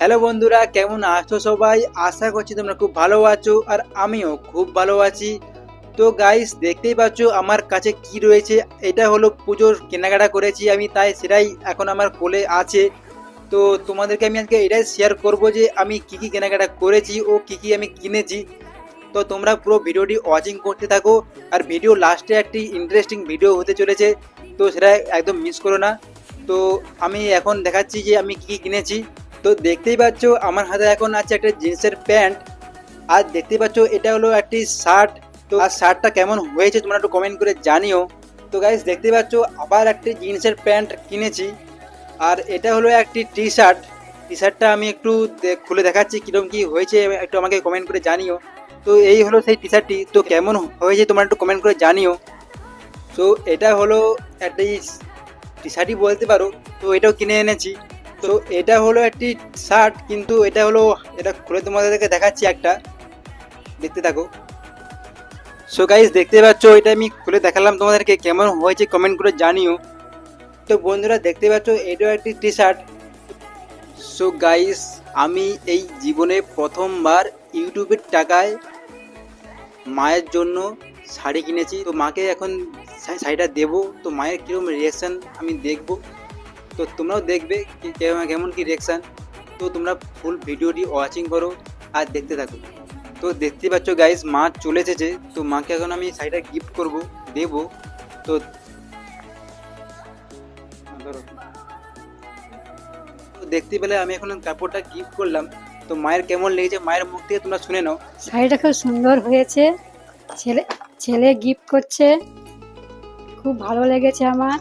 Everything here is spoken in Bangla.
হ্যালো বন্ধুরা, কেমন আছো সবাই? আশা করছি তোমরা খুব ভালো আছো আর আমিও খুব ভালো আছি। তো গাইস, দেখতেই পাচ্ছ আমার কাছে কি রয়েছে। এটা হলো পুজোর কেনাকাটা করেছি আমি, তাই সেটাই এখন আমার কোলে আছে। তো তোমাদেরকে আমি আজকে এটাই শেয়ার করব যে আমি কি কি কেনাকাটা করেছি ও কি কি আমি কিনেছি। তো তোমরা পুরো ভিডিওটি ওয়াচিং করতে থাকো। আর ভিডিও লাস্টে একটি ইন্টারেস্টিং ভিডিও হতে চলেছে, তো সেটা একদম মিস করো না। তো আমি এখন দেখাচ্ছি যে আমি কি কি কিনেছি। তো দেখতেই পাচ্ছ আমার হাতে এখন আছে একটা জিন্সের প্যান্ট। আর দেখতেই পাচ্ছ এটা হলো একটি শার্ট। তো আর শার্টটা কেমন হয়েছে তোমরা একটু কমেন্ট করে জানিও। তো গাইস, দেখতেই পাচ্ছ আবার একটি জিন্সের প্যান্ট কিনেছি। আর এটা হলো একটি টি শার্ট। টি শার্টটা আমি একটু খুলে দেখাচ্ছি কিরকম কি হয়েছে, একটু আমাকে কমেন্ট করে জানিও। তো এই হলো সেই টি শার্টটি, তো কেমন হয়েছে তোমরা একটু কমেন্ট করে জানিও। তো এটা হলো একটি টি শার্টই বলতে পারো। তো এটাও কিনে এনেছি। তো এটা হলো একটি শার্ট, কিন্তু এটা হলো, এটা খুলে তোমাদেরকে দেখাচ্ছি একটা, দেখতে থাকো। সো গাইস, দেখতে পাচ্ছ এটা আমি খুলে দেখালাম তোমাদেরকে, কেমন হয়েছে কমেন্ট করে জানিও। তো বন্ধুরা, দেখতে পাচ্ছ এটাও একটি টি শার্ট। সো গাইস, আমি এই জীবনে প্রথমবার ইউটিউবের টাকায় মায়ের জন্য শাড়ি কিনেছি। তো মাকে এখন শাড়িটা দেবো, তো মায়ের কীরকম রিয়াকশান আমি দেখবো। তো তোমরাও দেখবে কেমন কি রিয়াকশান। তো তোমরা ফুল ভিডিওটি ওয়াচিং করো আর দেখতে থাকো। তো দেখতে পাচ্ছ গাইস, মা চলে এসেছে। তো মাকে এখন আমি শাড়িটা গিফট করব, দেবো। তো ধরো, তো দেখতে পেলে আমি এখন কাপড়টা গিফট করলাম। তো মায়ের কেমন লেগেছে মায়ের মুখ থেকে তোমরা শুনে নাও। শাড়িটা খুব সুন্দর হয়েছে। ছেলে ছেলে গিফট করছে, খুব ভালো লেগেছে আমার।